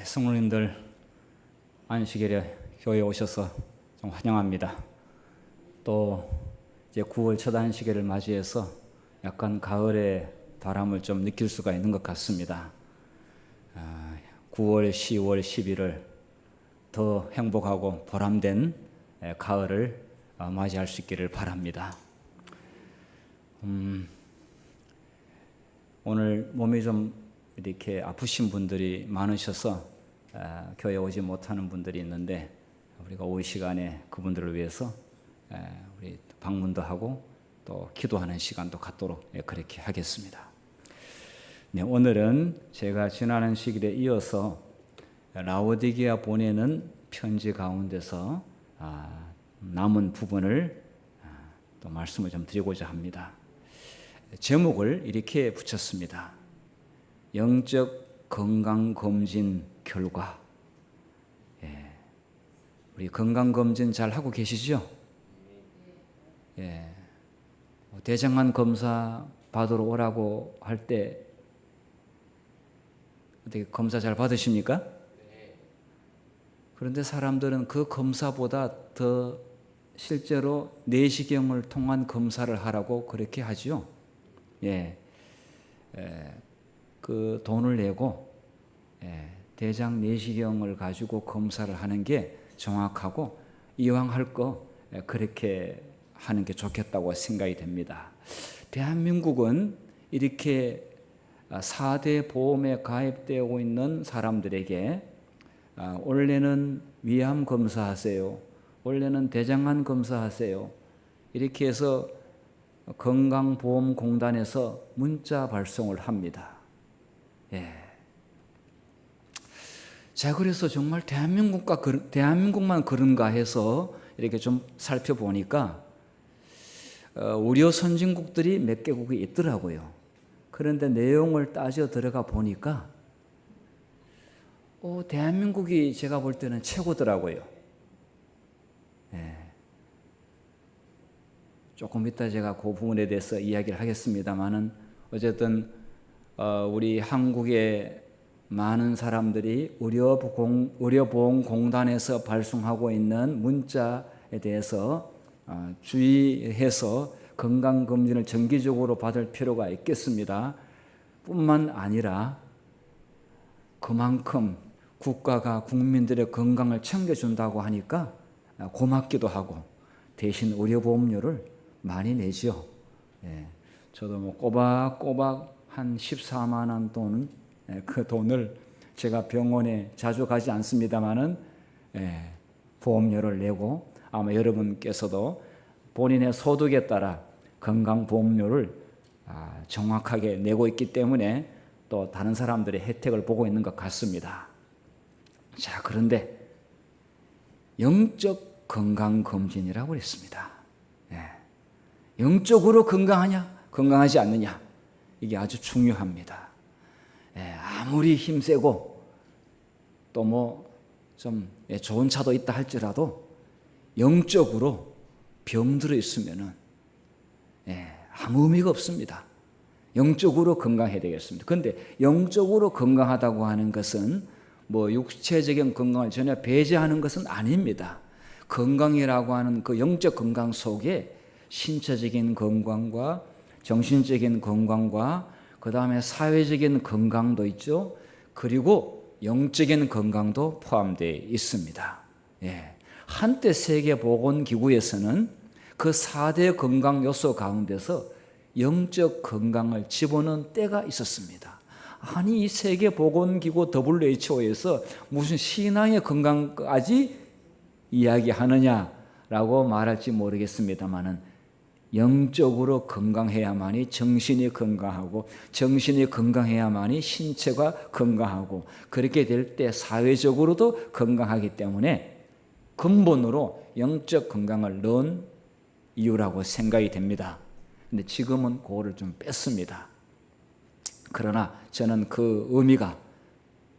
성도님들 안식일에 교회에 오셔서 좀 환영합니다. 또 이제 9월 첫 안식일을 맞이해서 약간 가을의 바람을 좀 느낄 수가 있는 것 같습니다. 9월, 10월, 11월 더 행복하고 보람된 가을을 맞이할 수 있기를 바랍니다. 오늘 몸이 좀 이렇게 아프신 분들이 많으셔서 교회에 오지 못하는 분들이 있는데 우리가 오후 시간에 그분들을 위해서 우리 방문도 하고 또 기도하는 시간도 갖도록 그렇게 하겠습니다. 네, 오늘은 제가 지난 안식일에 이어서 라오디게아 보내는 편지 가운데서 남은 부분을 또 말씀을 좀 드리고자 합니다. 제목을 이렇게 붙였습니다. 영적 건강검진 결과. 우리 건강검진 잘 하고 계시죠? 대장암 검사 받으러 오라고 할 때 어떻게 검사 잘 받으십니까? 그런데 사람들은 그 검사보다 더 실제로 내시경을 통한 검사를 하라고 그렇게 하죠. 그 돈을 내고 대장 내시경을 가지고 검사를 하는 게 정확하고 이왕 할 거 그렇게 하는 게 좋겠다고 생각이 됩니다. 대한민국은 이렇게 4대 보험에 가입되어 있는 사람들에게 원래는 위암 검사하세요, 원래는 대장암 검사하세요, 이렇게 해서 건강보험공단에서 문자 발송을 합니다. 자, 그래서 정말 대한민국만 그런가 해서 이렇게 좀 살펴보니까 우려 선진국들이 몇 개국이 있더라고요. 그런데 내용을 따져 들어가 보니까 대한민국이 제가 볼 때는 최고더라고요. 조금 이따 제가 그 부분에 대해서 이야기를 하겠습니다만은 어쨌든 우리 한국의 많은 사람들이 의료보험공단에서 발송하고 있는 문자에 대해서 주의해서 건강검진을 정기적으로 받을 필요가 있겠습니다. 뿐만 아니라 그만큼 국가가 국민들의 건강을 챙겨준다고 하니까 고맙기도 하고 대신 의료보험료를 많이 내죠. 저도 뭐 꼬박꼬박 한 14만 원 돈, 그 돈을 제가 병원에 자주 가지 않습니다만은 보험료를 내고 아마 여러분께서도 본인의 소득에 따라 건강보험료를 정확하게 내고 있기 때문에 또 다른 사람들의 혜택을 보고 있는 것 같습니다. 자, 그런데 영적 건강검진이라고 했습니다. 영적으로 건강하냐, 건강하지 않느냐, 이게 아주 중요합니다. 아무리 힘세고 또 뭐 좀 좋은 차도 있다 할지라도 영적으로 병들어 있으면은 아무 의미가 없습니다. 영적으로 건강해야 되겠습니다. 그런데 영적으로 건강하다고 하는 것은 뭐 육체적인 건강을 전혀 배제하는 것은 아닙니다. 건강이라고 하는 그 영적 건강 속에 신체적인 건강과 정신적인 건강과 그 다음에 사회적인 건강도 있죠. 그리고 영적인 건강도 포함되어 있습니다. 한때 세계보건기구에서는 그 4대 건강 요소 가운데서 영적 건강을 집어넣은 때가 있었습니다. 아니, 이 세계보건기구 WHO에서 무슨 신앙의 건강까지 이야기하느냐라고 말할지 모르겠습니다만은 영적으로 건강해야만이 정신이 건강하고 정신이 건강해야만이 신체가 건강하고 그렇게 될 때 사회적으로도 건강하기 때문에 근본으로 영적 건강을 넣은 이유라고 생각이 됩니다. 근데 지금은 그거를 좀 뺐습니다. 그러나 저는 그 의미가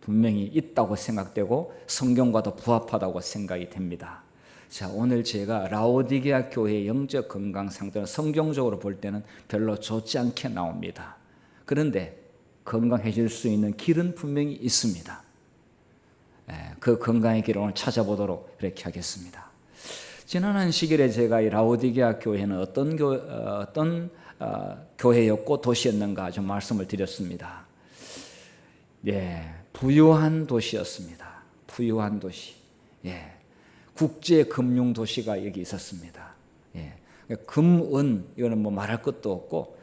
분명히 있다고 생각되고 성경과도 부합하다고 생각이 됩니다. 자, 오늘 제가 라오디게아 교회의 영적 건강 상태는 성경적으로 볼 때는 별로 좋지 않게 나옵니다. 그런데 건강해질 수 있는 길은 분명히 있습니다. 그 건강의 기록을 찾아보도록 이렇게 하겠습니다. 지난 한 시기에 제가 이 라오디게아 교회는 어떤 교회였고 도시였는가 좀 말씀을 드렸습니다. 부유한 도시였습니다. 부유한 도시. 국제 금융 도시가 여기 있었습니다. 금은 이거는 뭐 말할 것도 없고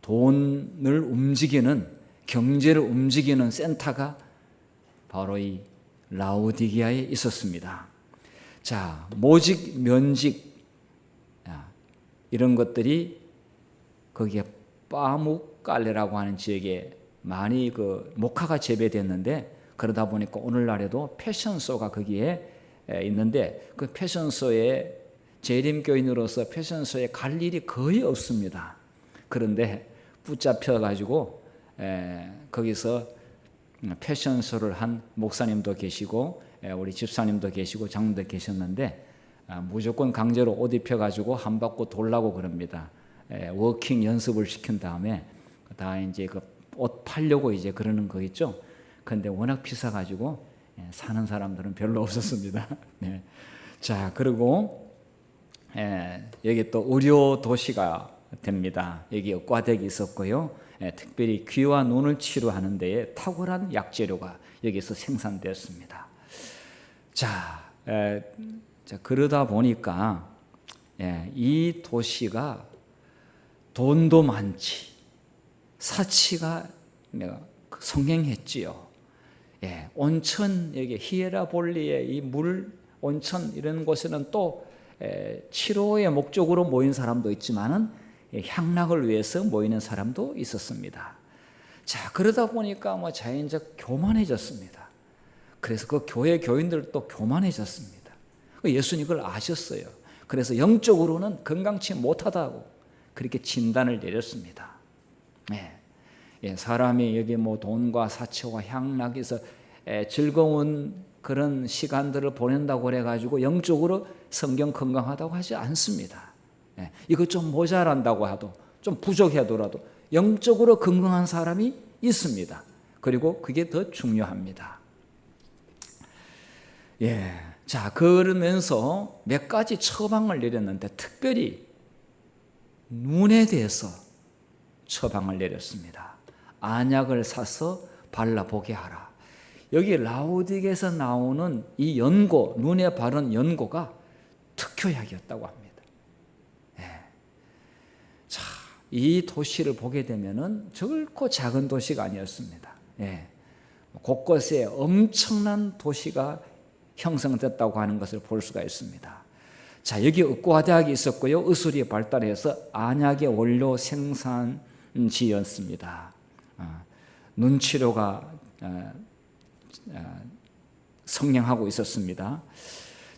돈을 움직이는 경제를 움직이는 센터가 바로 이 라오디게아에 있었습니다. 자, 모직, 면직 이런 것들이 거기에 빠묵갈레라고 하는 지역에 많이 그 목화가 재배됐는데 그러다 보니까 오늘날에도 패션쇼가 거기에 있는데 그 패션쇼에 재림교인으로서 패션쇼에 갈 일이 거의 없습니다. 그런데 붙잡혀 가지고 거기서 패션쇼를 한 목사님도 계시고 우리 집사님도 계시고 장로도 계셨는데 무조건 강제로 옷 입혀 가지고 한 바퀴 돌라고 그럽니다. 워킹 연습을 시킨 다음에 다 이제 그 옷 팔려고 이제 그러는 거 있죠. 그런데 워낙 비싸 가지고 사는 사람들은 별로 없었습니다. 자, 그리고 여기 또 의료 도시가 됩니다. 여기 의과대학이 있었고요. 특별히 귀와 눈을 치료하는 데에 탁월한 약재료가 여기서 생산되었습니다. 자, 그러다 보니까 이 도시가 돈도 많지 사치가 성행했지요. 온천 여기 히에라볼리의 이 물 온천 이런 곳에는 또 치료의 목적으로 모인 사람도 있지만은 향락을 위해서 모이는 사람도 있었습니다. 자, 그러다 보니까 뭐 자연적 교만해졌습니다. 그래서 그 교회 교인들도 교만해졌습니다. 예수님 그걸 아셨어요. 그래서 영적으로는 건강치 못하다고 그렇게 진단을 내렸습니다. 사람이 여기 뭐 돈과 사치와 향락에서 즐거운 그런 시간들을 보낸다고 그래가지고 영적으로 성경 건강하다고 하지 않습니다. 이거 좀 모자란다고 하도 좀 부족하더라도 영적으로 건강한 사람이 있습니다. 그리고 그게 더 중요합니다. 자, 그러면서 몇 가지 처방을 내렸는데 특별히 눈에 대해서 처방을 내렸습니다. 안약을 사서 발라보게 하라. 여기 라오디게에서 나오는 이 연고, 눈에 바른 연고가 특효약이었다고 합니다. 자, 이 도시를 보게 되면은 결코 작은 도시가 아니었습니다. 곳곳에 엄청난 도시가 형성됐다고 하는 것을 볼 수가 있습니다. 자, 여기 의과대학이 있었고요. 의술이 발달해서 안약의 원료 생산지였습니다. 눈치료가 성행하고 있었습니다.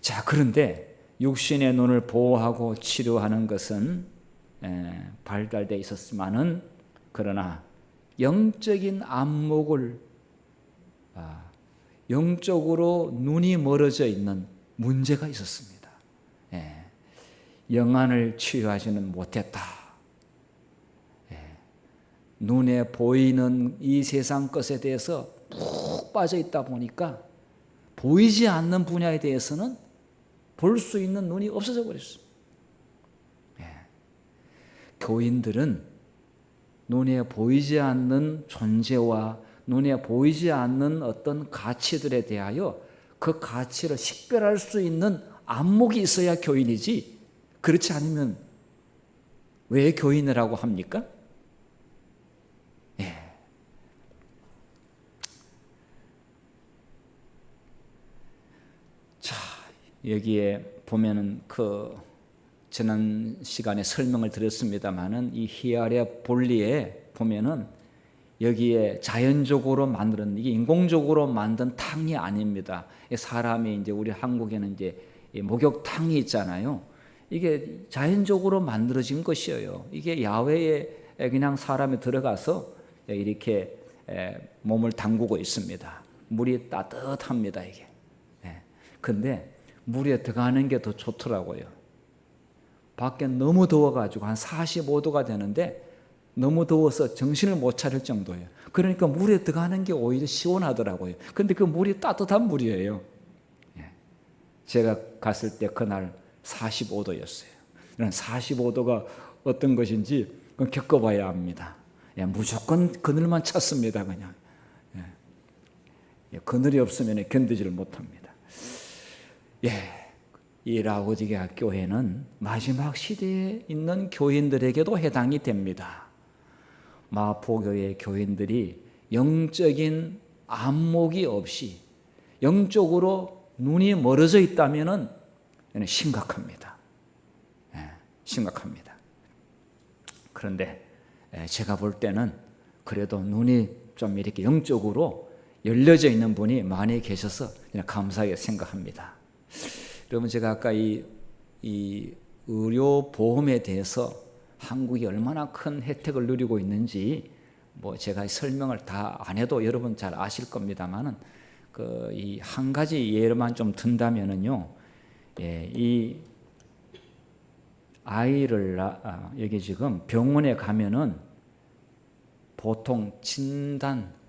자, 그런데 육신의 눈을 보호하고 치료하는 것은 발달되어 있었지만은 그러나 영적인 안목을 영적으로 눈이 멀어져 있는 문제가 있었습니다. 영안을 치유하지는 못했다. 눈에 보이는 이 세상 것에 대해서 푹 빠져 있다 보니까 보이지 않는 분야에 대해서는 볼 수 있는 눈이 없어져 버렸어요. 교인들은 눈에 보이지 않는 존재와 눈에 보이지 않는 어떤 가치들에 대하여 그 가치를 식별할 수 있는 안목이 있어야 교인이지, 그렇지 않으면 왜 교인이라고 합니까? 자, 여기에 보면은 지난 시간에 설명을 드렸습니다만은 이 히아레볼리에 보면은 여기에 자연적으로 만든, 이게 인공적으로 만든 탕이 아닙니다. 사람이 이제 우리 한국에는 이제 목욕탕이 있잖아요. 이게 자연적으로 만들어진 것이에요. 이게 야외에 그냥 사람이 들어가서 이렇게 몸을 담그고 있습니다. 물이 따뜻합니다, 이게. 근데 물에 들어가는 게 더 좋더라고요. 밖에 너무 더워가지고 한 45도가 되는데 너무 더워서 정신을 못 차릴 정도예요. 그러니까 물에 들어가는 게 오히려 시원하더라고요. 그런데 그 물이 따뜻한 물이에요. 제가 갔을 때 그날 45도였어요. 45도가 어떤 것인지 겪어봐야 합니다. 무조건 그늘만 찾습니다. 그냥 그늘이 없으면 견디지를 못합니다. 이 라오디게아 교회는 마지막 시대에 있는 교인들에게도 해당이 됩니다. 마포교회 교인들이 영적인 안목이 없이 영적으로 눈이 멀어져 있다면 심각합니다. 심각합니다. 그런데 제가 볼 때는 그래도 눈이 좀 이렇게 영적으로 열려져 있는 분이 많이 계셔서 그냥 감사하게 생각합니다. 여러분, 제가 아까 이 의료보험에 대해서 한국이 얼마나 큰 혜택을 누리고 있는지 제가 설명을 다 안 해도 여러분 잘 아실 겁니다만은 이 한 가지 예로만 좀 든다면은요, 이 아이를 여기 지금 병원에 가면은 보통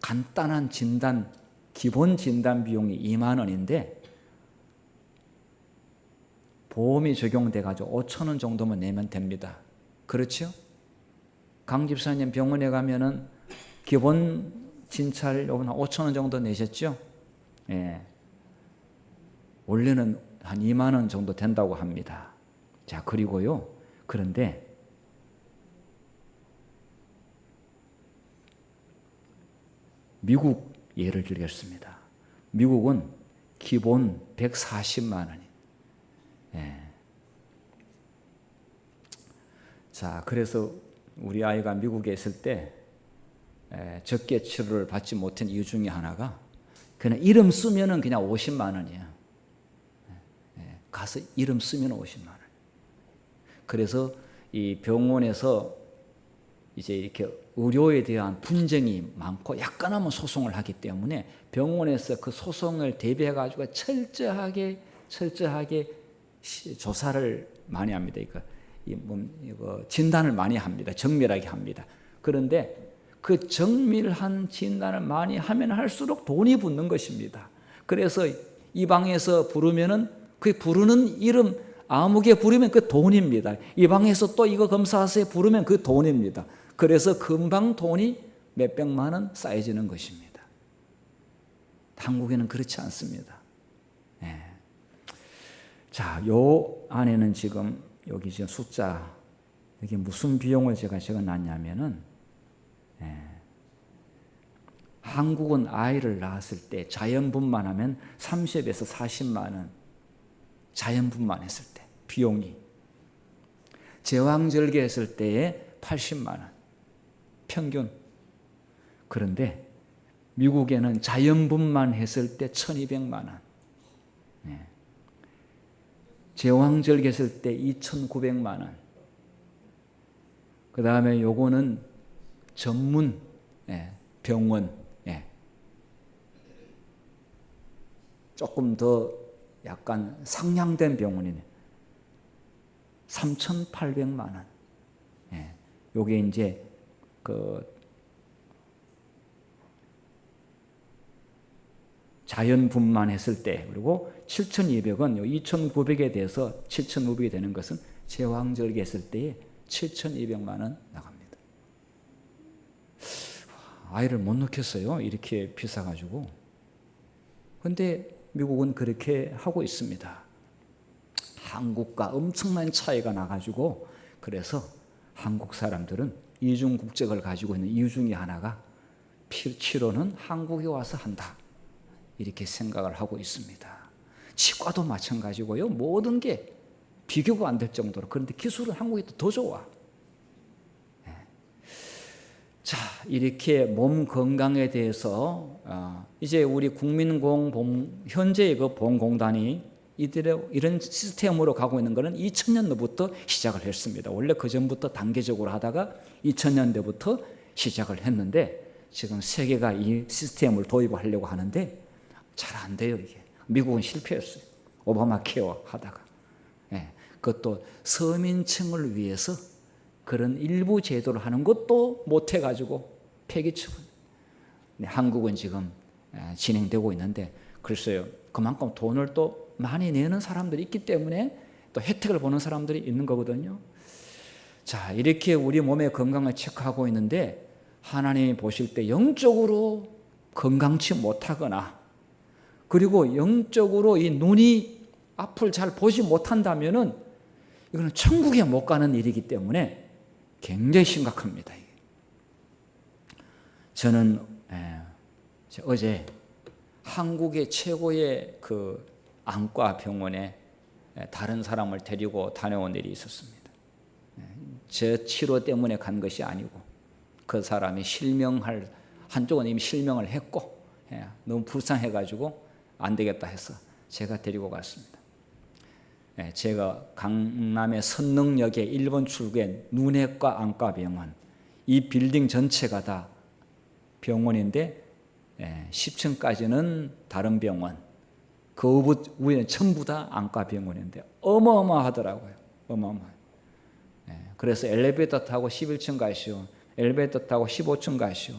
간단한 진단, 기본 진단 비용이 2만 원인데 보험이 적용돼 가지고 5천 원 정도만 내면 됩니다. 그렇죠? 강 집사님 병원에 가면은 기본 진찰 5천 원 정도 내셨죠? 원래는 한 2만 원 정도 된다고 합니다. 자, 그리고요. 그런데 미국 예를 들겠습니다. 미국은 기본 140만 원이. 자, 그래서 우리 아이가 미국에 있을 때 적게 치료를 받지 못한 이유 중에 하나가 그냥 이름 쓰면은 그냥 50만 원이에요. 가서 이름 쓰면 50만 원. 그래서 이 병원에서 이제 이렇게 의료에 대한 분쟁이 많고 약간하면 소송을 하기 때문에 병원에서 그 소송을 대비해 가지고 철저하게 조사를 많이 합니다. 이거 진단을 많이 합니다. 정밀하게 합니다. 그런데 그 정밀한 진단을 많이 하면 할수록 돈이 붙는 것입니다. 그래서 이 방에서 부르면은 그 부르는 이름 아무개 부르면 그 돈입니다. 이 방에서 또 이거 검사하세요 부르면 그 돈입니다. 그래서 금방 돈이 몇백만 원 쌓여지는 것입니다. 한국에는 그렇지 않습니다. 자, 요 안에는 지금 여기 지금 숫자, 여기 무슨 비용을 제가 적어놨냐면은, 한국은 아이를 낳았을 때 자연분만하면 30에서 40만 원, 자연분만했을 때 비용이, 제왕절개했을 때에 80만 원 평균. 그런데 미국에는 자연분만했을 때 1200만 원, 제왕절개했을 때 2,900만 원. 그 다음에 요거는 전문 병원, 조금 더 약간 상향된 병원이네. 3,800만 원. 요게 이제 자연분만했을 때, 그리고 7,200원, 2,900에 대해서 7,500이 되는 것은 제왕절개했을 때에 7,200만 원 나갑니다. 아이를 못 낳겠어요. 이렇게 비싸가지고. 그런데 미국은 그렇게 하고 있습니다. 한국과 엄청난 차이가 나가지고, 그래서 한국 사람들은 이중 국적을 가지고 있는 이유 중에 하나가 치료는 한국에 와서 한다, 이렇게 생각을 하고 있습니다. 치과도 마찬가지고요. 모든 게 비교가 안 될 정도로. 그런데 기술은 한국이 더 좋아. 자, 이렇게 몸 건강에 대해서 이제 우리 현재의 그 보험공단이 이런 시스템으로 가고 있는 것은 2000년도부터 시작을 했습니다. 원래 그 전부터 단계적으로 하다가 2000년대부터 시작을 했는데, 지금 세계가 이 시스템을 도입하려고 하는데 잘 안 돼요. 이게 미국은 실패했어요. 오바마 케어 하다가. 그것도 서민층을 위해서 그런 일부 제도를 하는 것도 못해가지고 폐기처분. 한국은 지금 진행되고 있는데 글쎄요, 그만큼 돈을 또 많이 내는 사람들이 있기 때문에 또 혜택을 보는 사람들이 있는 거거든요. 자, 이렇게 우리 몸의 건강을 체크하고 있는데 하나님이 보실 때 영적으로 건강치 못하거나 그리고 영적으로 이 눈이 앞을 잘 보지 못한다면은 이거는 천국에 못 가는 일이기 때문에 굉장히 심각합니다. 저는 어제 한국의 최고의 그 안과 병원에 다른 사람을 데리고 다녀온 일이 있었습니다. 제 치료 때문에 간 것이 아니고 그 사람이 한쪽은 이미 실명을 했고 너무 불쌍해가지고 안 되겠다 해서 제가 데리고 갔습니다. 제가 강남의 선능역의 1번 출구에 눈외과 안과병원, 이 빌딩 전체가 다 병원인데 10층까지는 다른 병원, 그 위에 전부 다 안과병원인데 어마어마하더라고요. 어마어마해요. 그래서 엘리베이터 타고 11층 가시오, 엘리베이터 타고 15층 가시오.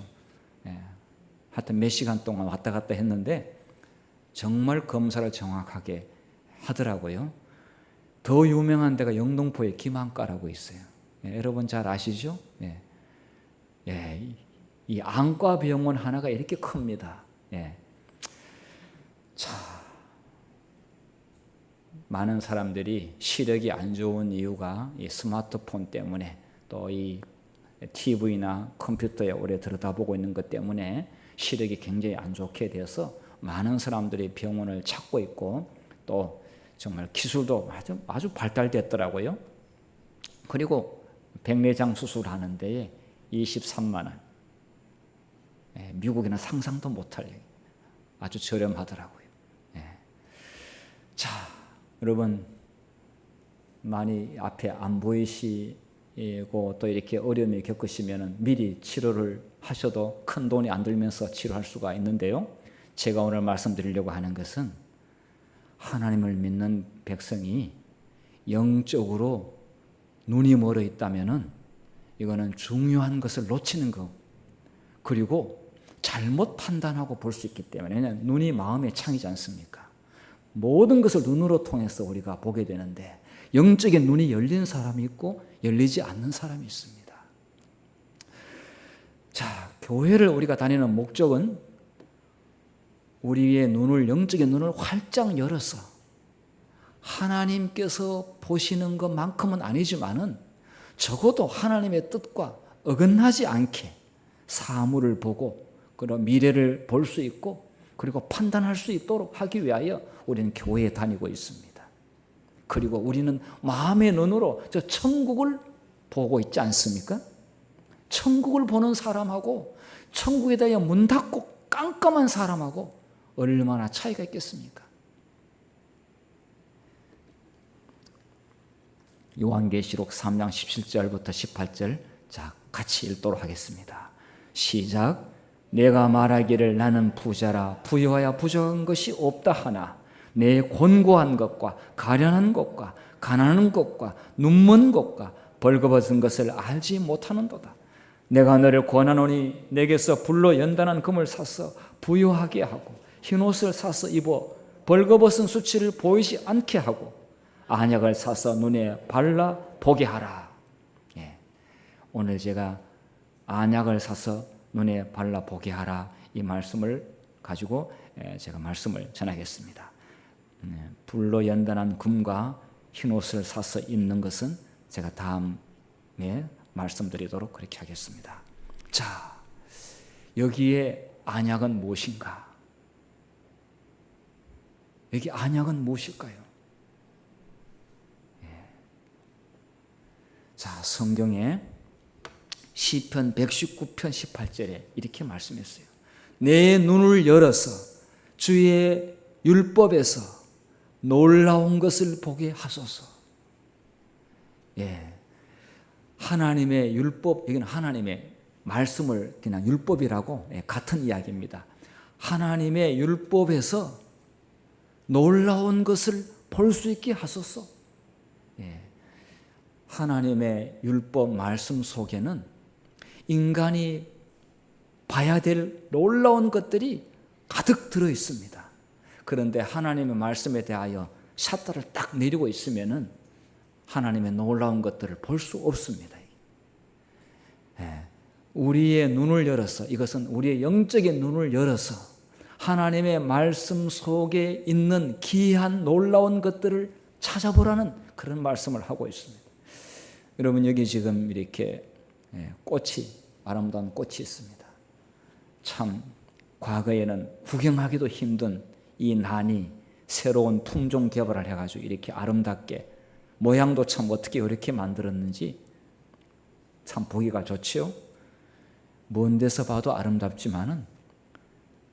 하여튼 몇 시간 동안 왔다 갔다 했는데 정말 검사를 정확하게 하더라고요. 더 유명한 데가 영등포에 김안과라고 있어요. 여러분 잘 아시죠? 이 안과 병원 하나가 이렇게 큽니다. 자, 많은 사람들이 시력이 안 좋은 이유가 이 스마트폰 때문에 또 이 TV나 컴퓨터에 오래 들여다보고 있는 것 때문에 시력이 굉장히 안 좋게 돼서 많은 사람들이 병원을 찾고 있고 또 정말 기술도 아주 발달됐더라고요. 그리고 백내장 수술하는 데에 23만 원. 미국에는 상상도 못할 아주 저렴하더라고요. 자, 여러분 많이 앞에 안 보이시고 또 이렇게 어려움을 겪으시면 미리 치료를 하셔도 큰 돈이 안 들면서 치료할 수가 있는데요. 제가 오늘 말씀드리려고 하는 것은 하나님을 믿는 백성이 영적으로 눈이 멀어 있다면은 이거는 중요한 것을 놓치는 거. 그리고 잘못 판단하고 볼 수 있기 때문에 왜냐하면 눈이 마음의 창이지 않습니까? 모든 것을 눈으로 통해서 우리가 보게 되는데 영적인 눈이 열린 사람이 있고 열리지 않는 사람이 있습니다. 자, 교회를 우리가 다니는 목적은 우리의 눈을, 영적인 눈을 활짝 열어서 하나님께서 보시는 것만큼은 아니지만은 적어도 하나님의 뜻과 어긋나지 않게 사물을 보고 그런 미래를 볼 수 있고 그리고 판단할 수 있도록 하기 위하여 우리는 교회에 다니고 있습니다. 그리고 우리는 마음의 눈으로 저 천국을 보고 있지 않습니까? 천국을 보는 사람하고 천국에 대해 문 닫고 깜깜한 사람하고 얼마나 차이가 있겠습니까? 요한계시록 3장 17절부터 18절 자, 같이 읽도록 하겠습니다. 시작. 내가 말하기를 나는 부자라 부유하여 부족한 것이 없다 하나 내 곤고한 것과 가련한 것과 가난한 것과 눈먼 것과 벌거벗은 것을 알지 못하는도다. 내가 너를 권하노니 내게서 불로 연단한 금을 사서 부유하게 하고 흰옷을 사서 입어 벌거벗은 수치를 보이지 않게 하고 안약을 사서 눈에 발라 보게 하라. 오늘 제가 안약을 사서 눈에 발라 보게 하라 이 말씀을 가지고 제가 말씀을 전하겠습니다. 불로 연단한 금과 흰옷을 사서 입는 것은 제가 다음에 말씀드리도록 그렇게 하겠습니다. 자, 여기에 안약은 무엇인가? 여기 안약은 무엇일까요? 자, 성경에 시편 119편 18절에 이렇게 말씀했어요. 내 눈을 열어서 주의 율법에서 놀라운 것을 보게 하소서. 하나님의 율법, 여기는 하나님의 말씀을 그냥 율법이라고 같은 이야기입니다. 하나님의 율법에서 놀라운 것을 볼 수 있게 하소서. 하나님의 율법 말씀 속에는 인간이 봐야 될 놀라운 것들이 가득 들어 있습니다. 그런데 하나님의 말씀에 대하여 샷터를 딱 내리고 있으면은 하나님의 놀라운 것들을 볼 수 없습니다. 우리의 눈을 열어서, 이것은 우리의 영적인 눈을 열어서 하나님의 말씀 속에 있는 귀한 놀라운 것들을 찾아보라는 그런 말씀을 하고 있습니다. 여러분, 여기 지금 이렇게 아름다운 꽃이 있습니다. 참 과거에는 구경하기도 힘든 이 난이 새로운 품종 개발을 해가지고 이렇게 아름답게, 모양도 참 어떻게 이렇게 만들었는지 참 보기가 좋지요. 먼 데서 봐도 아름답지만은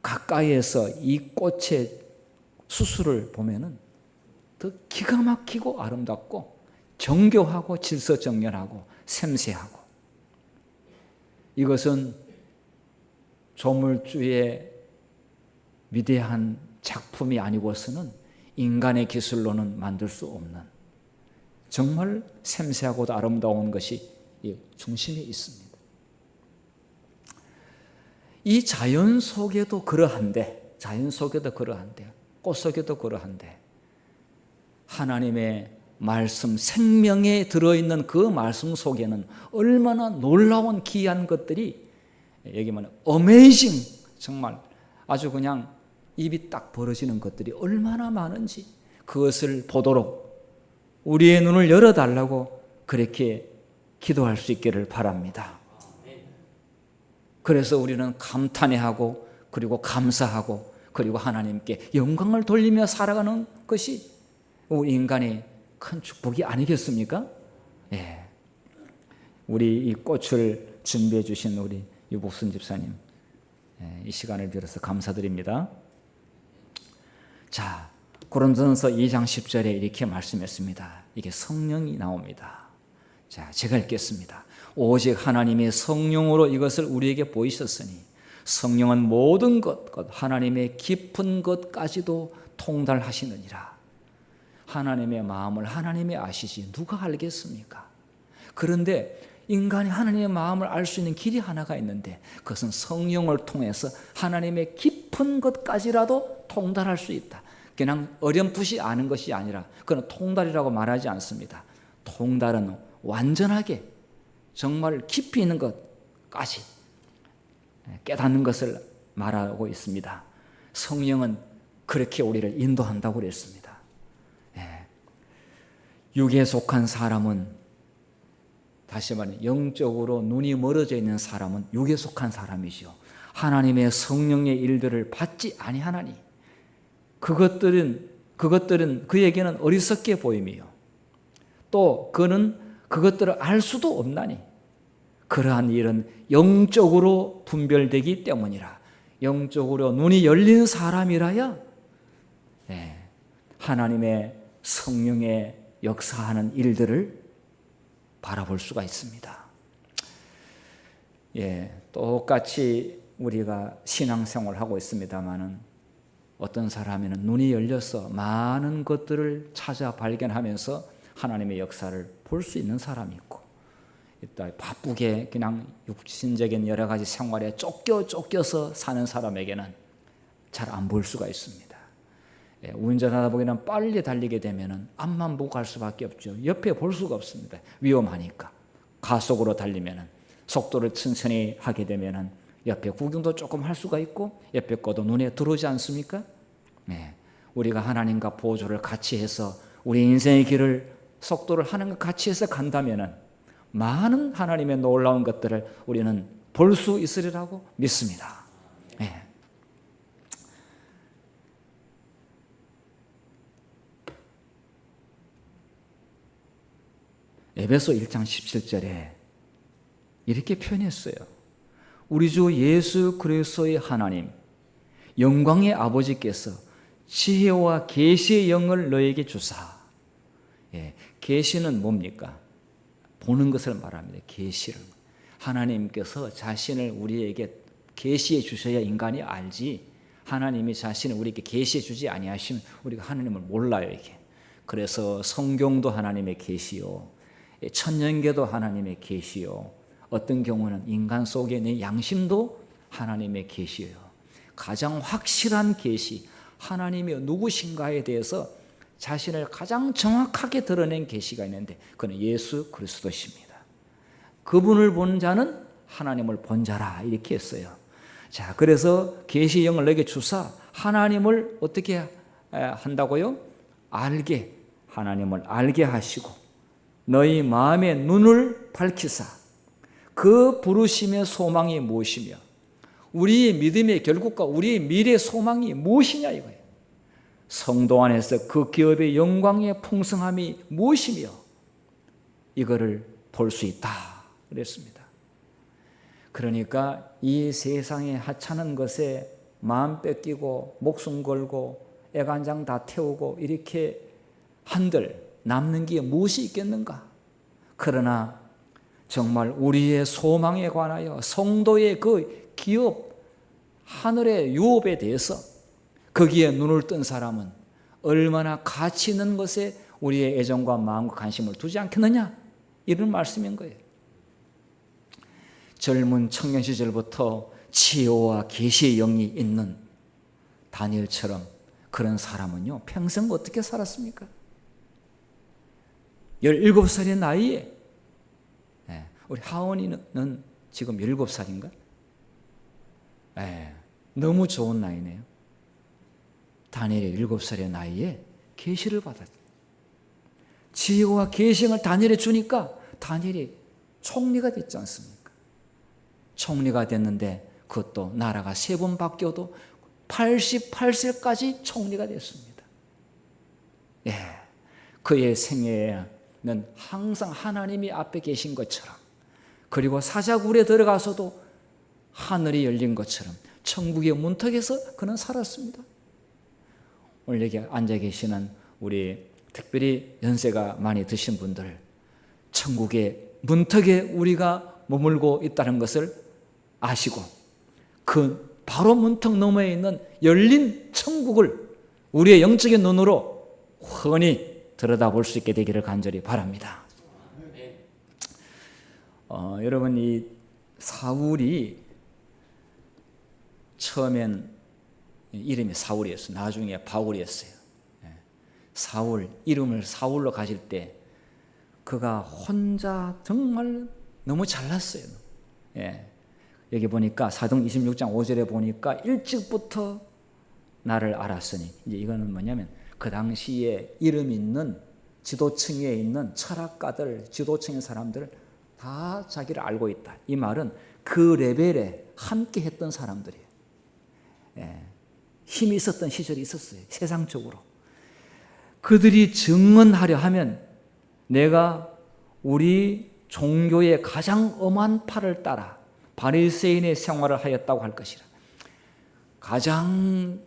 가까이에서 이 꽃의 수술을 보면은 더 기가 막히고 아름답고 정교하고 질서정연하고 샘세하고, 이것은 조물주의 위대한 작품이 아니고서는 인간의 기술로는 만들 수 없는 정말 샘세하고도 아름다운 것이 이 중심에 있습니다. 이 자연 속에도 그러한데, 꽃 속에도 그러한데, 하나님의 말씀, 생명에 들어있는 그 말씀 속에는 얼마나 놀라운 귀한 것들이, 여기 말하면 어메이징, 정말 아주 그냥 입이 딱 벌어지는 것들이 얼마나 많은지, 그것을 보도록 우리의 눈을 열어달라고 그렇게 기도할 수 있기를 바랍니다. 그래서 우리는 감탄해하고, 그리고 감사하고, 그리고 하나님께 영광을 돌리며 살아가는 것이 우리 인간의 큰 축복이 아니겠습니까? 예. 우리 이 꽃을 준비해 주신 우리 유복순 집사님, 이 시간을 빌어서 감사드립니다. 자, 고린도전서 2장 10절에 이렇게 말씀했습니다. 이게 성령이 나옵니다. 자, 제가 읽겠습니다. 오직 하나님의 성령으로 이것을 우리에게 보이셨으니 성령은 모든 것, 하나님의 깊은 것까지도 통달하시느니라. 하나님의 마음을 하나님이 아시지 누가 알겠습니까? 그런데 인간이 하나님의 마음을 알 수 있는 길이 하나가 있는데, 그것은 성령을 통해서 하나님의 깊은 것까지라도 통달할 수 있다. 그냥 어렴풋이 아는 것이 아니라, 그건 통달이라고 말하지 않습니다. 통달은 완전하게 정말 깊이 있는 것까지 깨닫는 것을 말하고 있습니다. 성령은 그렇게 우리를 인도한다고 그랬습니다. 육에 속한 사람은, 다시 말해 영적으로 눈이 멀어져 있는 사람은 육에 속한 사람이죠. 하나님의 성령의 일들을 받지 아니하나니 그것들은 그에게는 어리석게 보임이요, 또 그는 그것들을 알 수도 없나니 그러한 일은 영적으로 분별되기 때문이라. 영적으로 눈이 열린 사람이라야 하나님의 성령의 역사하는 일들을 바라볼 수가 있습니다. 똑같이 우리가 신앙생활을 하고 있습니다만은 어떤 사람에는 눈이 열려서 많은 것들을 찾아 발견하면서 하나님의 역사를 볼 수 있는 사람이 있고, 일단 바쁘게 그냥 육신적인 여러 가지 생활에 쫓겨서 사는 사람에게는 잘 안 볼 수가 있습니다. 운전하다 보기는 빨리 달리게 되면 앞만 보고 갈 수밖에 없죠. 옆에 볼 수가 없습니다. 위험하니까. 가속으로 달리면 속도를 천천히 하게 되면 옆에 구경도 조금 할 수가 있고, 옆에 것도 눈에 들어오지 않습니까? 우리가 하나님과 보조를 같이 해서 우리 인생의 길을, 속도를 하는 것 같이 해서 간다면 많은 하나님의 놀라운 것들을 우리는 볼 수 있으리라고 믿습니다. 에베소 1장 17절에 이렇게 표현했어요. 우리 주 예수 그리스도의 하나님, 영광의 아버지께서 지혜와 계시의 영을 너에게 주사. 계시는 뭡니까? 보는 것을 말합니다. 계시를. 하나님께서 자신을 우리에게 계시해 주셔야 인간이 알지, 하나님이 자신을 우리에게 계시해 주지 아니하시면 우리가 하나님을 몰라요. 이게. 그래서 성경도 하나님의 계시요, 천년계도 하나님의 계시요, 어떤 경우는 인간 속에 내 양심도 하나님의 계시예요. 가장 확실한 계시, 하나님이 누구신가에 대해서 자신을 가장 정확하게 드러낸 계시가 있는데 그는 예수 그리스도십니다. 그분을 본 자는 하나님을 본 자라 이렇게 했어요. 자, 그래서 계시 영을 내게 주사 하나님을 어떻게 한다고요? 하나님을 알게 하시고 너희 마음의 눈을 밝히사 그 부르심의 소망이 무엇이며 우리의 믿음의 결국과 우리의 미래 소망이 무엇이냐 이거예요. 성도 안에서 그 기업의 영광의 풍성함이 무엇이며 이거를 볼 수 있다 그랬습니다. 그러니까 이 세상에 하찮은 것에 마음 뺏기고 목숨 걸고 애간장 다 태우고 이렇게 한들 남는 게 무엇이 있겠는가? 그러나 정말 우리의 소망에 관하여 성도의 그 기업 하늘의 유업에 대해서 거기에 눈을 뜬 사람은 얼마나 가치 있는 것에 우리의 애정과 마음과 관심을 두지 않겠느냐? 이런 말씀인 거예요. 젊은 청년 시절부터 치유와 계시의 영이 있는 다니엘처럼 그런 사람은요 평생 어떻게 살았습니까? 17살의 나이에 우리 하원이는 지금 17살인가? 너무 좋은 나이네요. 다니엘이 7살의 나이에 계시를 받았죠. 지혜와 계시를 다니엘에 주니까 다니엘이 총리가 됐지 않습니까? 총리가 됐는데 그것도 나라가 3번 바뀌어도 88세까지 총리가 됐습니다. 그의 생애에는 항상 하나님이 앞에 계신 것처럼 그리고 사자굴에 들어가서도 하늘이 열린 것처럼 천국의 문턱에서 그는 살았습니다. 오늘 여기 앉아 계시는 우리 특별히 연세가 많이 드신 분들 천국의 문턱에 우리가 머물고 있다는 것을 아시고 그 바로 문턱 너머에 있는 열린 천국을 우리의 영적인 눈으로 훤히 들여다볼 수 있게 되기를 간절히 바랍니다. 여러분 이 사울이 처음엔 이름이 사울이었어요. 나중에 바울이었어요. 사울, 이름을 사울로 가질 때 그가 혼자 정말 너무 잘났어요. 여기 보니까 사도행 26장 5절에 보니까 일찍부터 나를 알았으니 이제 이거는 뭐냐면 그 당시에 이름 있는 지도층에 있는 철학가들, 지도층의 사람들 다 자기를 알고 있다. 이 말은 그 레벨에 함께 했던 사람들이에요. 힘이 있었던 시절이 있었어요. 세상적으로. 그들이 증언하려 하면 내가 우리 종교의 가장 엄한 팔을 따라 바리새인의 생활을 하였다고 할 것이라. 가장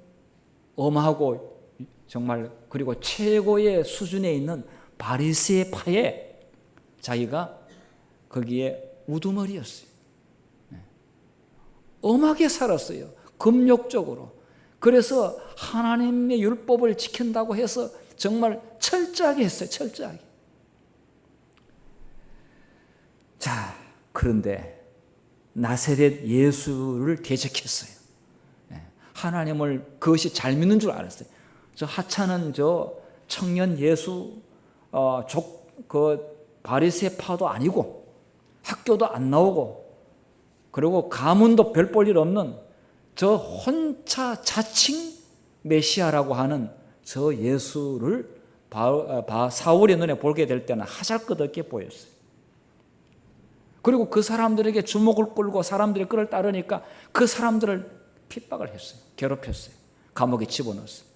엄하고 정말 그리고 최고의 수준에 있는 바리새의 파에 자기가 거기에 우두머리였어요. 엄하게 살았어요. 금욕적으로. 그래서 하나님의 율법을 지킨다고 해서 정말 철저하게 했어요. 철저하게. 자, 그런데 나사렛 예수를 대적했어요. 하나님을 그것이 잘 믿는 줄 알았어요. 저 하찮은 저 청년 예수 그 바리새파도 아니고 학교도 안 나오고 그리고 가문도 별 볼 일 없는 저 혼자 자칭 메시아라고 하는 저 예수를 사울의 눈에 보게 될 때는 하잘것없게 보였어요. 그리고 그 사람들에게 주목을 끌고 사람들이 그를 따르니까 그 사람들을 핍박을 했어요. 괴롭혔어요. 감옥에 집어넣었어요.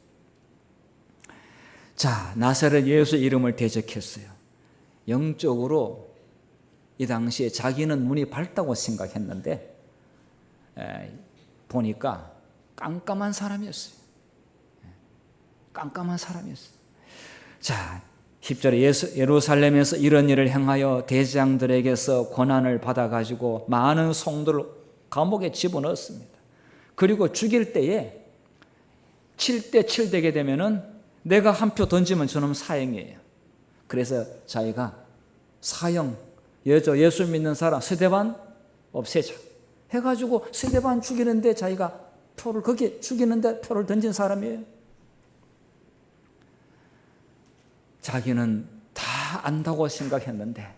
자, 나사렛 예수 이름을 대적했어요. 영적으로 이 당시에 자기는 문이 밝다고 생각했는데 보니까 깜깜한 사람이었어요. 깜깜한 사람이었어요. 자, 10절에 예루살렘에서 이런 일을 행하여 대장들에게서 권한을 받아가지고 많은 성도를 감옥에 집어넣었습니다. 그리고 죽일 때에 7대 7 되게 되면은 내가 한 표 던지면 저놈 사형이에요. 그래서 자기가 사형, 예수 믿는 사람 스데반 없애자 해가지고 스데반 죽이는데 자기가 표를 거기에 죽이는데 표를 던진 사람이에요. 자기는 다 안다고 생각했는데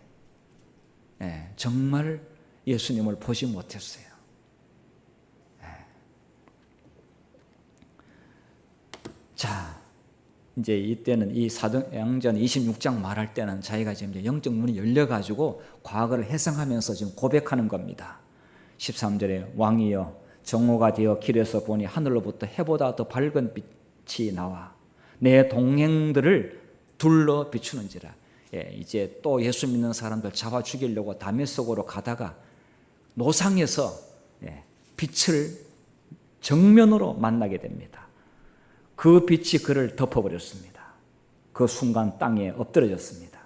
정말 예수님을 보지 못했어요. 자, 이제 이때는 이 사도행전 26장 말할 때는 자기가 지금 이제 영적 눈이 열려가지고 과거를 회상하면서 지금 고백하는 겁니다. 13절에 왕이여 정오가 되어 길에서 보니 하늘로부터 해보다 더 밝은 빛이 나와 내 동행들을 둘러 비추는지라. 이제 또 예수 믿는 사람들 잡아 죽이려고 다메섹으로 가다가 노상에서 빛을 정면으로 만나게 됩니다. 그 빛이 그를 덮어버렸습니다. 그 순간 땅에 엎드러졌습니다.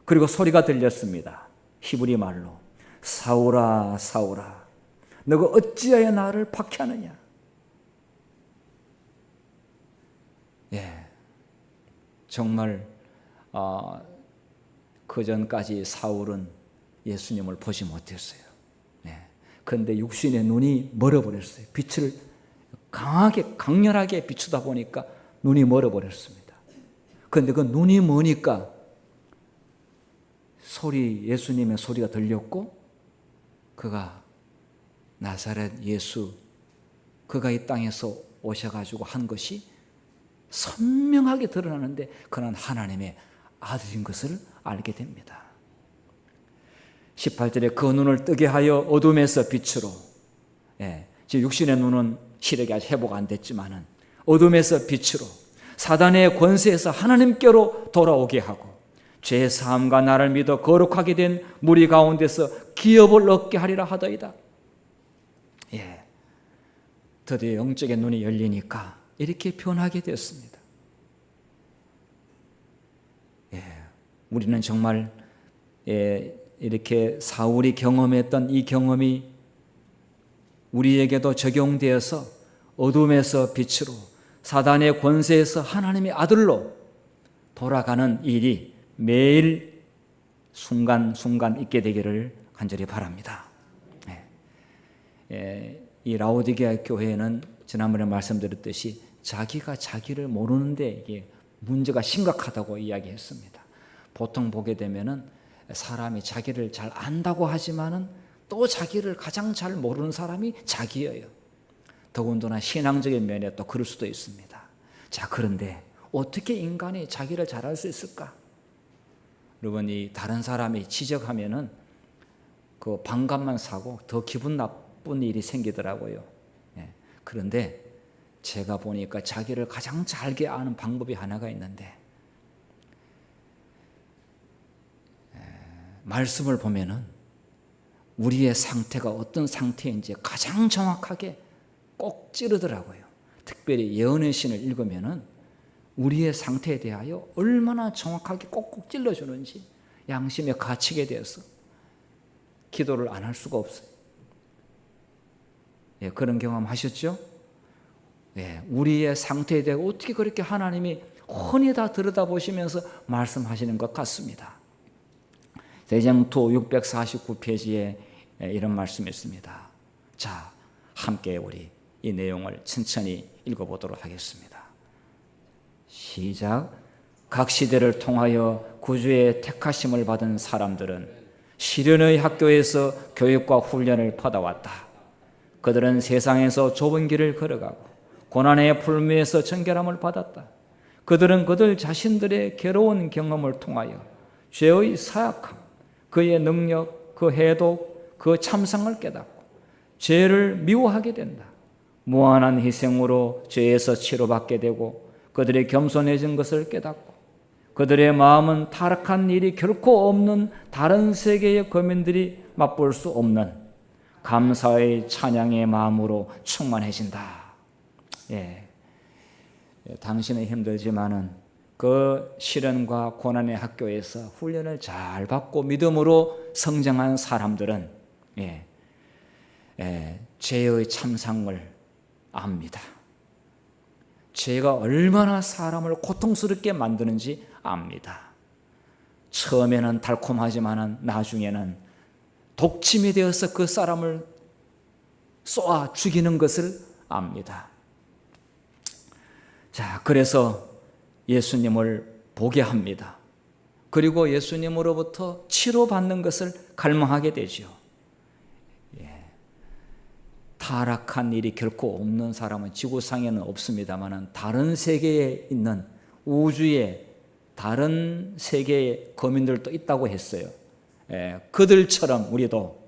그리고 소리가 들렸습니다. 히브리 말로 사울아 사울아 너가 어찌하여 나를 박해하느냐. 정말 그 전까지 사울은 예수님을 보지 못했어요. 그런데 육신의 눈이 멀어버렸어요. 빛을 강렬하게 비추다 보니까 눈이 멀어버렸습니다. 그런데 그 눈이 머니까 예수님의 소리가 들렸고 그가 나사렛 예수, 그가 이 땅에서 오셔가지고 한 것이 선명하게 드러나는데 그는 하나님의 아들인 것을 알게 됩니다. 18절에 그 눈을 뜨게 하여 어둠에서 빛으로, 지금 육신의 눈은 시력이 아직 회복 안 됐지만은 어둠에서 빛으로 사단의 권세에서 하나님께로 돌아오게 하고 죄 사함과 나를 믿어 거룩하게 된 무리 가운데서 기업을 얻게 하리라 하더이다. 드디어 영적인 눈이 열리니까 이렇게 변하게 되었습니다. 우리는 정말 이렇게 사울이 경험했던 이 경험이 우리에게도 적용되어서 어둠에서 빛으로 사단의 권세에서 하나님의 아들로 돌아가는 일이 매일 순간순간 있게 되기를 간절히 바랍니다. 이 라오디게아 교회는 지난번에 말씀드렸듯이 자기가 자기를 모르는데 이게 문제가 심각하다고 이야기했습니다. 보통 보게 되면은 사람이 자기를 잘 안다고 하지만은 또 자기를 가장 잘 모르는 사람이 자기예요. 더군다나 신앙적인 면에 또 그럴 수도 있습니다. 자, 그런데 어떻게 인간이 자기를 잘 알 수 있을까? 여러분, 이 다른 사람이 지적하면은 그 반감만 사고 더 기분 나쁜 일이 생기더라고요. 그런데 제가 보니까 자기를 가장 잘게 아는 방법이 하나가 있는데, 말씀을 보면은 우리의 상태가 어떤 상태인지 가장 정확하게 꼭 찌르더라고요. 특별히 예언의 신을 읽으면은 우리의 상태에 대하여 얼마나 정확하게 꼭꼭 찔러주는지 양심에 갇히게 되어서 기도를 안 할 수가 없어요. 그런 경험 하셨죠? 우리의 상태에 대해 어떻게 그렇게 하나님이 훤히 다 들여다보시면서 말씀하시는 것 같습니다. 대장토 649페이지에 이런 말씀이 있습니다. 자, 함께 우리 이 내용을 천천히 읽어보도록 하겠습니다. 시작. 각 시대를 통하여 구주의 택하심을 받은 사람들은 시련의 학교에서 교육과 훈련을 받아왔다. 그들은 세상에서 좁은 길을 걸어가고 고난의 풀무에서 정결함을 받았다. 그들은 그들 자신들의 괴로운 경험을 통하여 죄의 사악함, 그의 능력, 그 해독, 그 참상을 깨닫고 죄를 미워하게 된다. 무한한 희생으로 죄에서 치료받게 되고 그들이 겸손해진 것을 깨닫고 그들의 마음은 타락한 일이 결코 없는 다른 세계의 거민들이 맛볼 수 없는 감사의 찬양의 마음으로 충만해진다. 당신은 힘들지만은 그 시련과 고난의 학교에서 훈련을 잘 받고 믿음으로 성장한 사람들은 죄의 참상을 압니다. 죄가 얼마나 사람을 고통스럽게 만드는지 압니다. 처음에는 달콤하지만 나중에는 독침이 되어서 그 사람을 쏘아 죽이는 것을 압니다. 자, 그래서 예수님을 보게 합니다. 그리고 예수님으로부터 치료받는 것을 갈망하게 되죠. 타락한 일이 결코 없는 사람은 지구상에는 없습니다만 다른 세계에 있는 우주의 다른 세계의 거민들도 있다고 했어요. 그들처럼 우리도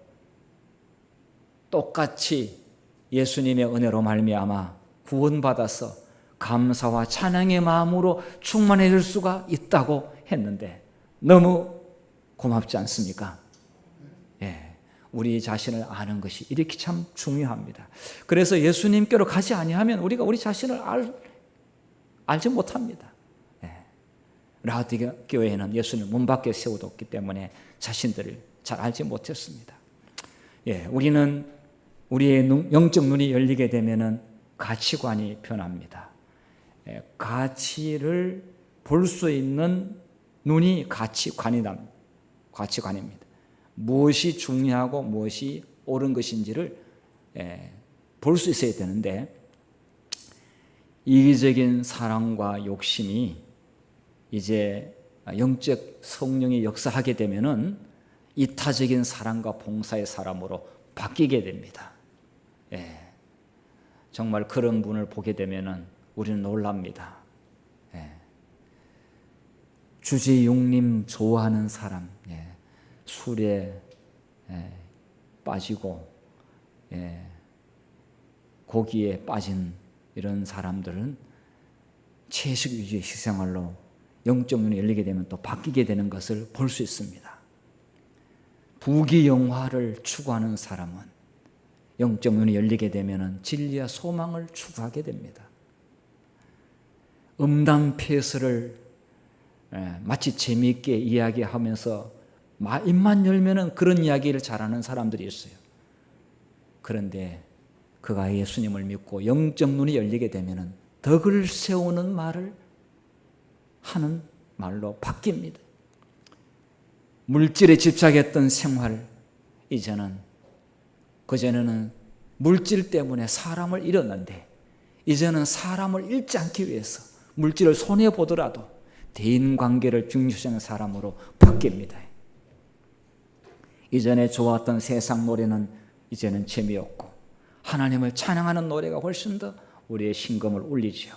똑같이 예수님의 은혜로 말미암아 구원받아서 감사와 찬양의 마음으로 충만해질 수가 있다고 했는데 너무 고맙지 않습니까? 우리 자신을 아는 것이 이렇게 참 중요합니다. 그래서 예수님께로 가지 아니하면 우리가 우리 자신을 알지 못합니다. 라우디게아 교회에는 예수님을 문 밖에 세워뒀기 때문에 자신들을 잘 알지 못했습니다. 우리는 우리의 영적 눈이 열리게 되면은 가치관이 변합니다. 가치를 볼 수 있는 눈이 가치관입니다. 무엇이 중요하고 무엇이 옳은 것인지를 볼 수 있어야 되는데 이기적인 사랑과 욕심이 이제 영적 성령이 역사하게 되면은 이타적인 사랑과 봉사의 사람으로 바뀌게 됩니다. 정말 그런 분을 보게 되면은 우리는 놀랍니다. 주지용님 좋아하는 사람, 술에 빠지고 고기에 빠진 이런 사람들은 채식 위주의 식생활로 영적 눈이 열리게 되면 또 바뀌게 되는 것을 볼 수 있습니다. 부귀영화를 추구하는 사람은 영적 눈이 열리게 되면 진리와 소망을 추구하게 됩니다. 음담패설을 마치 재미있게 이야기하면서 입만 열면은 그런 이야기를 잘하는 사람들이 있어요. 그런데 그가 예수님을 믿고 영적 눈이 열리게 되면은 덕을 세우는 말을 하는 말로 바뀝니다. 물질에 집착했던 생활, 이제는 그전에는 물질 때문에 사람을 잃었는데 이제는 사람을 잃지 않기 위해서 물질을 손해보더라도 대인관계를 중시하는 사람으로 바뀝니다. 이전에 좋았던 세상 노래는 이제는 재미없고 하나님을 찬양하는 노래가 훨씬 더 우리의 심금을 울리죠.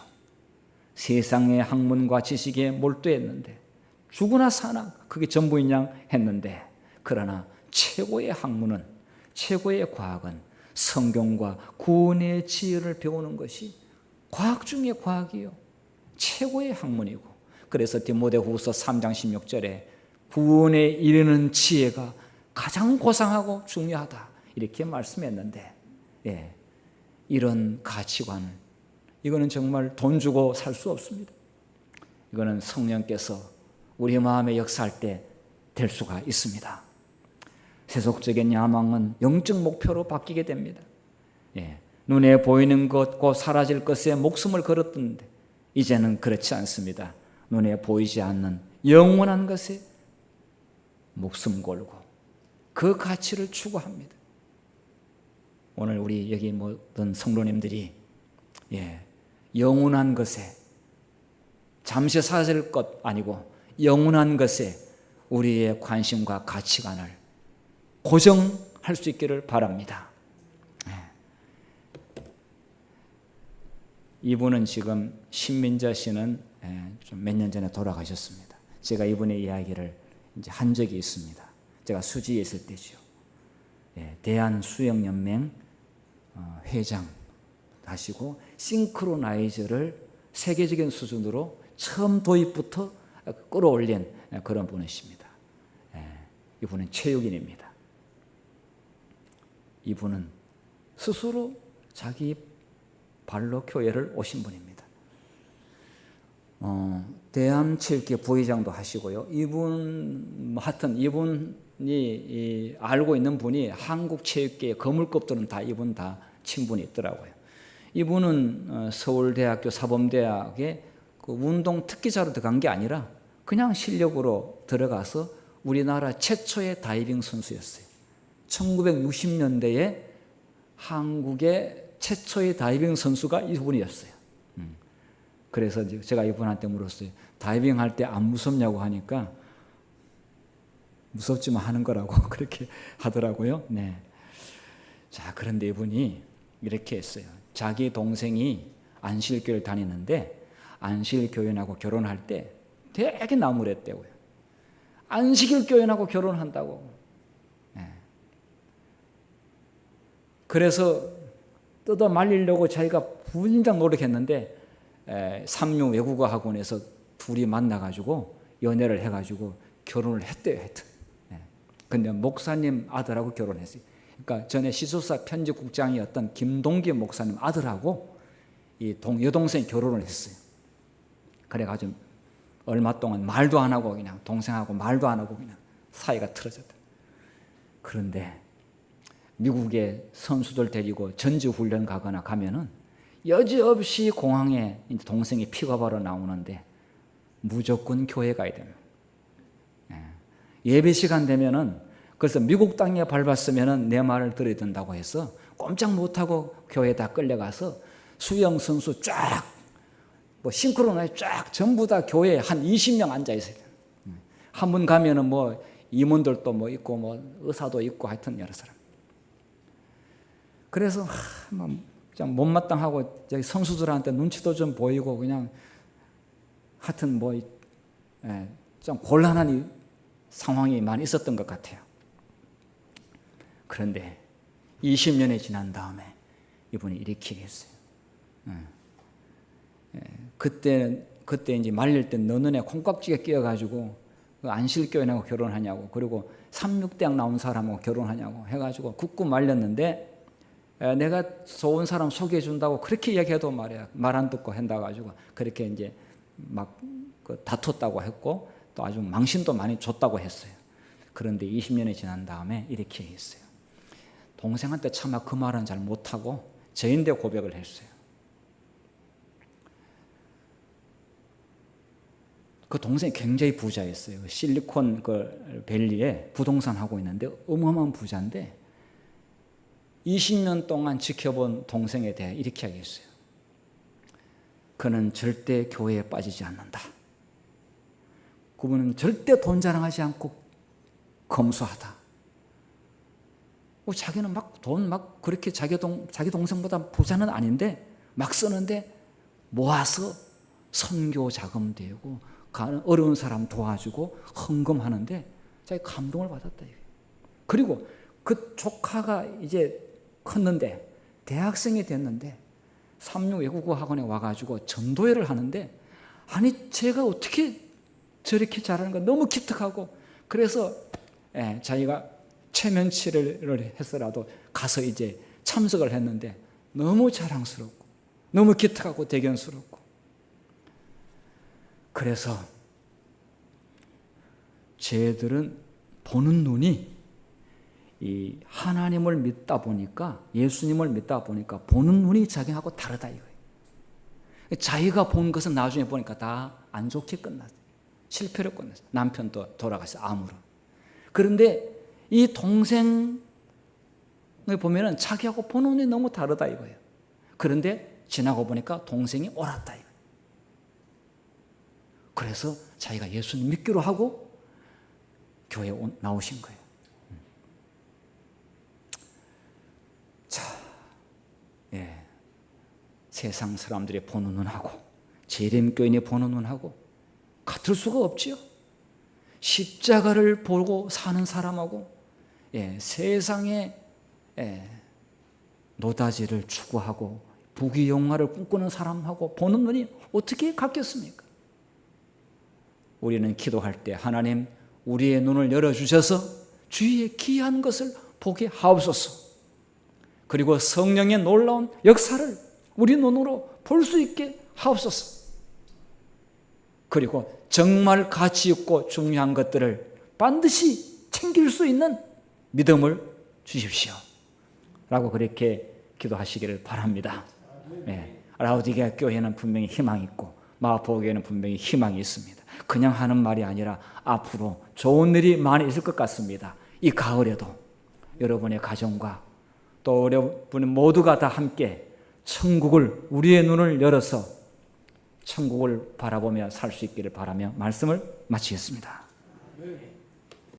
세상의 학문과 지식에 몰두했는데 죽으나 사나 그게 전부인 양 했는데 그러나 최고의 학문은 최고의 과학은 성경과 구원의 지혜를 배우는 것이 과학 중의 과학이요 최고의 학문이고 그래서 디모데후서 3장 16절에 구원에 이르는 지혜가 가장 고상하고 중요하다 이렇게 말씀했는데 이런 가치관 이거는 정말 돈 주고 살 수 없습니다. 이거는 성령께서 우리 마음에 역사할 때 될 수가 있습니다. 세속적인 야망은 영적 목표로 바뀌게 됩니다. 눈에 보이는 것, 곧 사라질 것에 목숨을 걸었던데 이제는 그렇지 않습니다. 눈에 보이지 않는 영원한 것에 목숨 걸고 그 가치를 추구합니다. 오늘 우리 여기 모든 성도님들이 영원한 것에 잠시 사라질 것 아니고 영원한 것에 우리의 관심과 가치관을 고정할 수 있기를 바랍니다. 이분은 지금 신민자 씨는 좀 몇 년 전에 돌아가셨습니다. 제가 이분의 이야기를 이제 한 적이 있습니다. 제가 수지에 있을 때죠. 대한수영연맹 회장 하시고 싱크로나이저를 세계적인 수준으로 처음 도입부터 끌어올린 그런 분이십니다. 이분은 체육인입니다. 이분은 스스로 자기 발로 교회를 오신 분입니다. 대한체육회 부회장도 하시고요. 하여튼 이분이 알고 있는 분이 한국체육계 거물급들은 다 이분 다 친분이 있더라고요. 이분은 서울대학교 사범대학에 그 운동 특기자로 들어간 게 아니라 그냥 실력으로 들어가서 우리나라 최초의 다이빙 선수였어요. 1960년대에 한국의 최초의 다이빙 선수가 이분이었어요. 그래서 제가 이분한테 물었어요. 다이빙 할 때 안 무섭냐고 하니까 무섭지만 하는 거라고 그렇게 하더라고요. 네. 자, 그런데 이분이 이렇게 했어요. 자기 동생이 안실교회를 다니는데 안실교인하고 결혼할 때 되게 나무랬대고요. 안식일교인하고 결혼한다고. 네. 그래서 뜯어 말리려고 자기가 분장 노력했는데 삼류 외국어 학원에서 둘이 만나가지고 연애를 해가지고 결혼을 했대요. 하여튼. 근데 목사님 아들하고 결혼했어요. 그러니까 전에 시소사 편집국장이었던 김동기 목사님 아들하고 이 여동생이 결혼을 했어요. 그래가지고 얼마 동안 말도 안 하고 그냥 동생하고 말도 안 하고 그냥 사이가 틀어졌다. 그런데 미국의 선수들 데리고 전지훈련 가거나 가면은 여지없이 공항에 동생이 픽업하러 나오는데 무조건 교회 가야 돼요. 예배 시간 되면은 그래서 미국 땅에 밟았으면은 내 말을 들어야 된다고 해서 꼼짝 못하고 교회 다 끌려가서 수영 선수 쫙, 뭐 싱크로나이 쫙 전부 다 교회에 한 20명 앉아 있어요. 한 분 가면은 뭐 임원들도 뭐 있고 뭐 의사도 있고 하여튼 여러 사람. 그래서 좀 못마땅하고 저기 선수들한테 눈치도 좀 보이고 그냥 하여튼 뭐 좀 곤란한 상황이 많이 있었던 것 같아요. 그런데 20년이 지난 다음에 이분이 이렇게 했어요. 그때 이제 말릴 때 너 눈에 콩깍지가 끼어가지고 안실교인하고 결혼하냐고, 그리고 삼육대학 나온 사람하고 결혼하냐고 해가지고 굳고 말렸는데 내가 좋은 사람 소개해 준다고 그렇게 얘기해도 말이야 말 안 듣고 한다 가지고 그렇게 이제 막 다퉜다고 했고 또 아주 망신도 많이 줬다고 했어요. 그런데 20년이 지난 다음에 이렇게 했어요. 동생한테 차마 그 말은 잘 못하고 저인데 고백을 했어요. 그 동생이 굉장히 부자였어요. 실리콘 밸리에 부동산 하고 있는데 어마어마한 부자인데 20년 동안 지켜본 동생에 대해 이렇게 하겠어요. 그는 절대 교회에 빠지지 않는다. 그분은 절대 돈 자랑하지 않고 검소하다. 자기는 막 돈 막 그렇게 자기 동생보다 부자는 아닌데 막 쓰는데 모아서 선교 자금 되고 어려운 사람 도와주고 헌금하는데 자기 감동을 받았다. 그리고 그 조카가 이제 컸는데 대학생이 됐는데 삼류 외국어 학원에 와가지고 전도회를 하는데 아니 제가 어떻게 저렇게 잘하는가 너무 기특하고 그래서 자기가 체면치를 해서라도 가서 이제 참석을 했는데 너무 자랑스럽고 너무 기특하고 대견스럽고 그래서 쟤들은 보는 눈이 이 하나님을 믿다 보니까 예수님을 믿다 보니까 보는 눈이 자기하고 다르다 이거예요. 자기가 본 것은 나중에 보니까 다 안 좋게 끝났어요. 실패로 끝났어요. 남편도 돌아갔어요. 암으로. 그런데 이 동생을 보면은 자기하고 보는 눈이 너무 다르다 이거예요. 그런데 지나고 보니까 동생이 옳았다 이거예요. 그래서 자기가 예수님 믿기로 하고 교회에 나오신 거예요. 자, 세상 사람들이 보는 눈하고 재림교인이 보는 눈하고 같을 수가 없지요. 십자가를 보고 사는 사람하고 세상의 노다지를 추구하고 부귀영화를 꿈꾸는 사람하고 보는 눈이 어떻게 같겠습니까? 우리는 기도할 때 하나님 우리의 눈을 열어주셔서 주위의 귀한 것을 보게 하옵소서. 그리고 성령의 놀라운 역사를 우리 눈으로 볼 수 있게 하옵소서. 그리고 정말 가치 있고 중요한 것들을 반드시 챙길 수 있는 믿음을 주십시오. 라고 그렇게 기도하시기를 바랍니다. 라우디게아 교회는 분명히 희망이 있고 마포교회는 분명히 희망이 있습니다. 그냥 하는 말이 아니라 앞으로 좋은 일이 많이 있을 것 같습니다. 이 가을에도 여러분의 가정과 또 여러분 모두가 다 함께 천국을, 우리의 눈을 열어서 천국을 바라보며 살 수 있기를 바라며 말씀을 마치겠습니다.